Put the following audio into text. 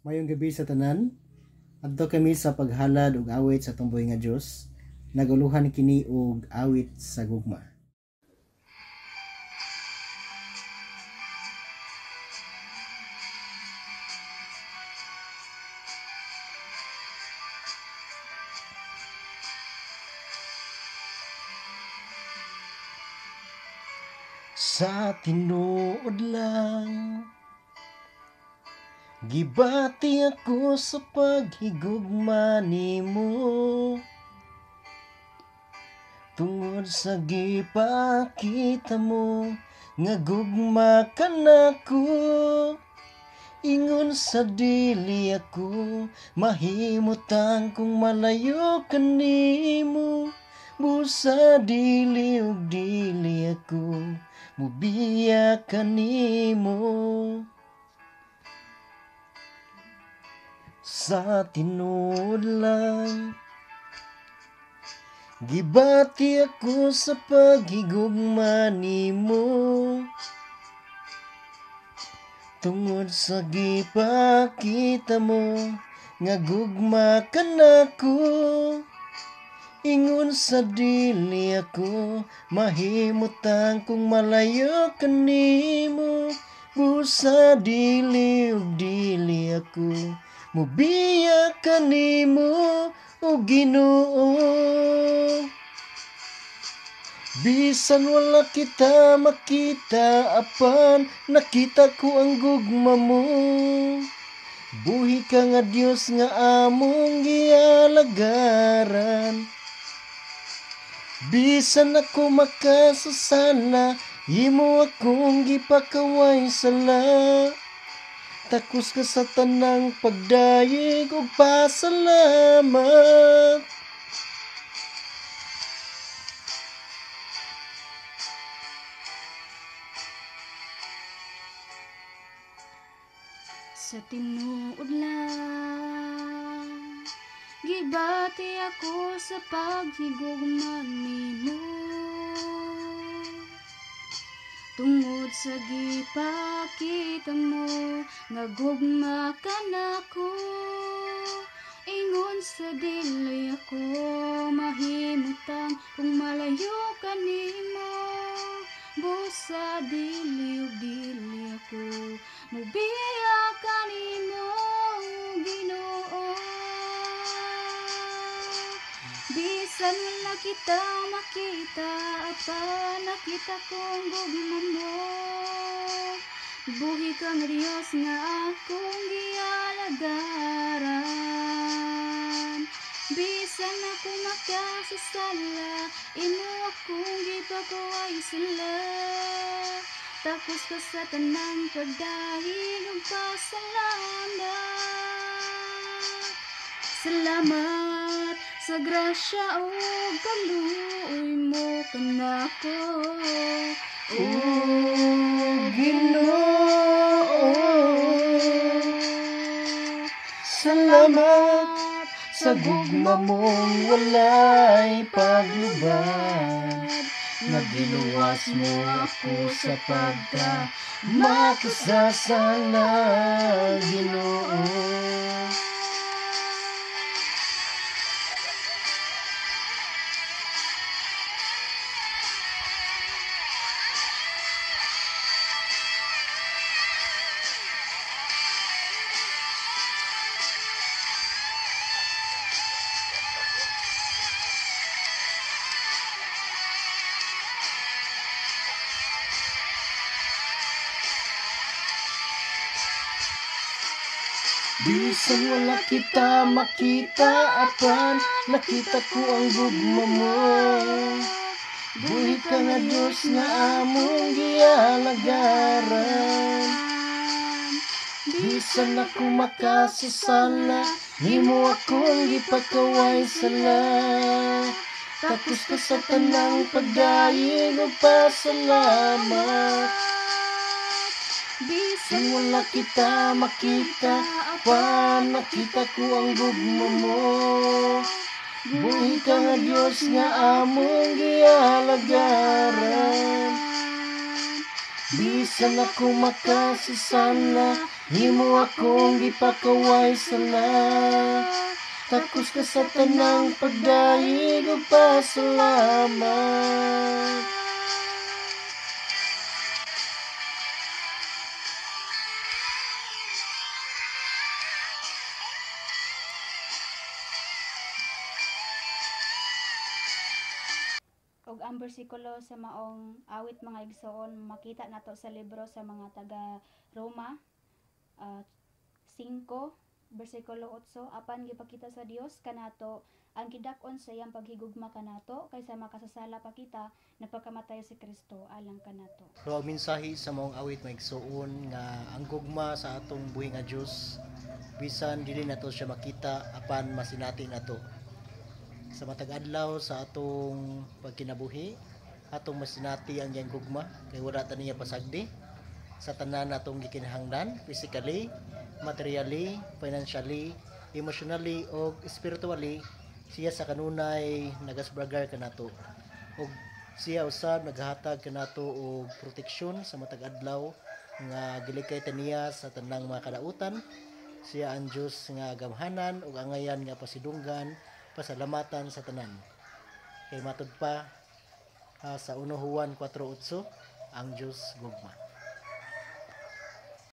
Mayong gabi sa tanan. Adto kami sa paghalad ug awit sa tumboy nga Dios. Naguluhan kini og awit sa gugma. Sa tinuod lang gibati ako sa paghigugma nimo, tungod sa gipakita mo nga gugma ka nako. Ingon sa dili ako mahimutang kung malayo kanimo, busa dili ug dili ako mubiya kanimo. Sa tinuod lang gibati ako sa paghigugma nimo, tungod sa gipakita mo nga gugma ka nako. Ingon sa dili ako mahimutang kung malayo kanimo, busa dili ug dili ako mubiya kanimo o Ginoo. Bisan wala kita makita, apan nakita ko ang gugma mo. Buhi ka nga Dios nga among gialagaran. Bisan ako makasasala, imo akong gipakaway sala. Takos ka sa tanang pagdayeg ug pasalamat. Sa tinuod lang gibati ako sa paghigugma nimo, tungod sa gipakita mo nga gugma ka nako. Ingon sa dili ako mahimutang kung malayo kanimo, busa dili ug dili ako mubiya kanimo Ginoo. Bisan wala kita makita, apan nakita kong gugma mo. Buhi ka nga Dios nga akong gialagaran. Bisan ako makasasala, imo akong gipakaway sala. Takos ka sa tanang pagdahig ug pasalamat. Salamat sa grasya ug kaluoy mo kanako, O Ginoo. Salamat sa gugma mong walay paglubad. Nagiluwas mo ako sa pagka makasasala, Ginoo. Bisan wala kita makita, apan nakita ko ang gugma mo. Buhi ka nga Diyos nga among gialagaran. Bisan ako makasasala, imo akong gipakaway sala. Tapos ka sa tanang pagdayeg ug pasalamat. Bisan wala kita makita, apan nakita ko ang gugma mo. Buhi ka nga Diyos nga among gialagaran. Bisan ako makasasala, Himo akong gipakaway sana, takos ka sa tanang pagdayeg ug pasalamat. Ug ang bersikulo sa maong awit mga igsoon makita nato sa libro sa mga taga Roma 5 bersikulo 8, apan gipakita sa Dios kanato ang gidak-on sa iyang paghigugma kanato kaysa makasasala pa kita napakamatay si Kristo alang kanato. So ang mensahe sa maong awit maigsuon nga ang gugma sa atong buhi nga Dios bisan dili nato siya makita apan masinati nato. Sa matag adlaw sa atong pagkinabuhi, atong masinati ang iyang gugma kay wala ta niya pasagdi sa tanan natong gikinahanglan, physically, materially, financially, emotionally ug spiritually. Siya sa kanunay nagasbragar kanato ug siya usab naghatag kanato og proteksyon sa matag adlaw nga gilikay ta niya sa tanang mga kadautan. Siya ang Dios nga gamhanan ug angayan nga pasidunggan, pasalamatan sa tanan. Kay matud pa sa 1 Juan 4:8 ang Dios gugma.